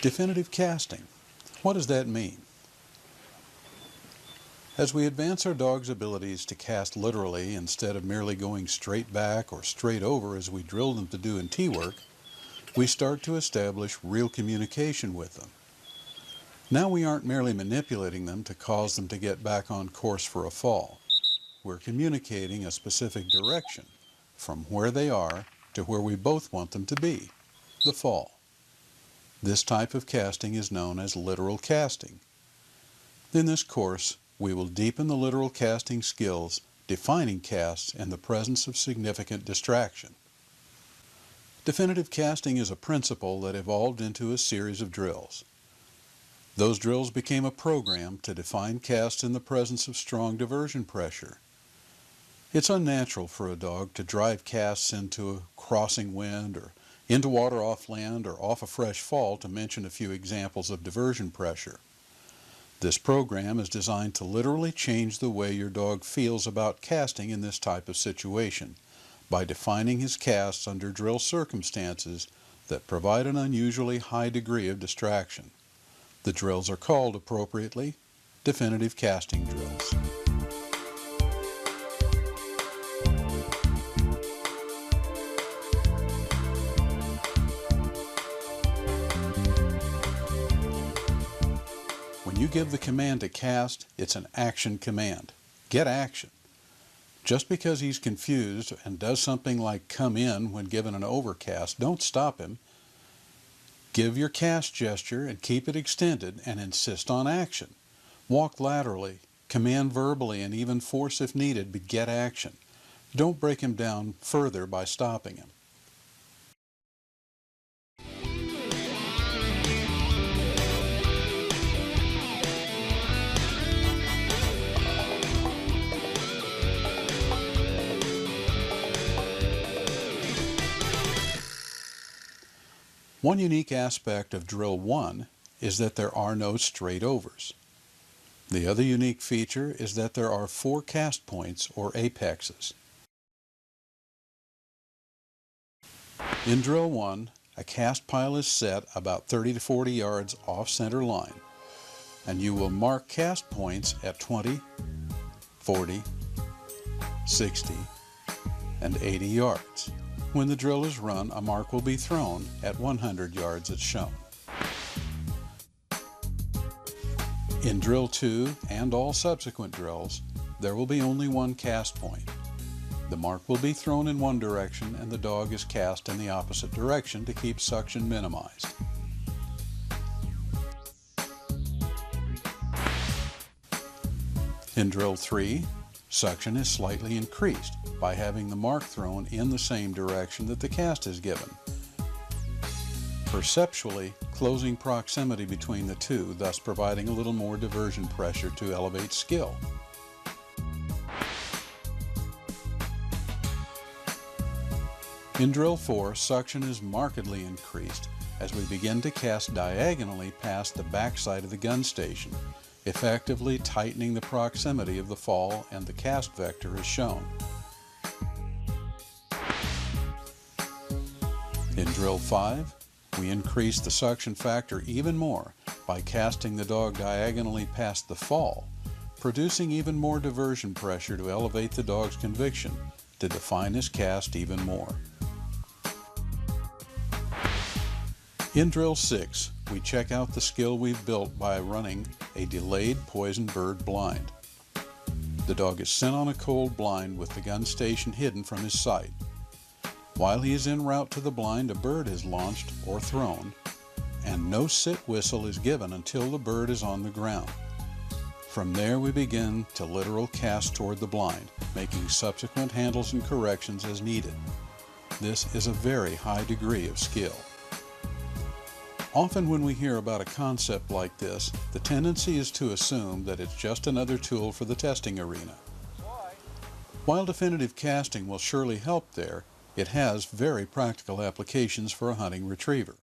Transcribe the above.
Definitive casting. What does that mean? As we advance our dog's abilities to cast literally instead of merely going straight back or straight over as we drill them to do in T-work, we start to establish real communication with them. Now we aren't merely manipulating them to cause them to get back on course for a fall. We're communicating a specific direction from where they are to where we both want them to be, the fall. This type of casting is known as literal casting. In this course, we will deepen the literal casting skills, defining casts in the presence of significant distraction. Definitive casting is a principle that evolved into a series of drills. Those drills became a program to define casts in the presence of strong diversion pressure. It's unnatural for a dog to drive casts into a crossing wind or into water off land or off a fresh fall, to mention a few examples of diversion pressure. This program is designed to literally change the way your dog feels about casting in this type of situation by defining his casts under drill circumstances that provide an unusually high degree of distraction. The drills are called appropriately definitive casting drills. When you give the command to cast, it's an action command. Get action. Just because he's confused and does something like come in when given an overcast, don't stop him. Give your cast gesture and keep it extended and insist on action. Walk laterally, command verbally, and even force if needed, but get action. Don't break him down further by stopping him. One unique aspect of Drill 1 is that there are no straight overs. The other unique feature is that there are 4 cast points or apexes. In Drill 1, a cast pile is set about 30 to 40 yards off center line, and you will mark cast points at 20, 40, 60, and 80 yards. When the drill is run, a mark will be thrown at 100 yards as shown. In Drill 2 and all subsequent drills, there will be only one cast point. The mark will be thrown in one direction and the dog is cast in the opposite direction to keep suction minimized. In Drill 3, suction is slightly increased by having the mark thrown in the same direction that the cast is given. Perceptually, closing proximity between the two, thus providing a little more diversion pressure to elevate skill. In Drill 4, suction is markedly increased as we begin to cast diagonally past the backside of the gun station, effectively tightening the proximity of the fall and the cast vector as shown. In Drill 5, we increase the suction factor even more by casting the dog diagonally past the fall, producing even more diversion pressure to elevate the dog's conviction to define his cast even more. In Drill 6, we check out the skill we've built by running a delayed poison bird blind. The dog is sent on a cold blind with the gun station hidden from his sight. While he is en route to the blind, a bird is launched or thrown, and no sit whistle is given until the bird is on the ground. From there we begin to literal cast toward the blind, making subsequent handles and corrections as needed. This is a very high degree of skill. Often when we hear about a concept like this, the tendency is to assume that it's just another tool for the testing arena. While definitive casting will surely help there, it has very practical applications for a hunting retriever.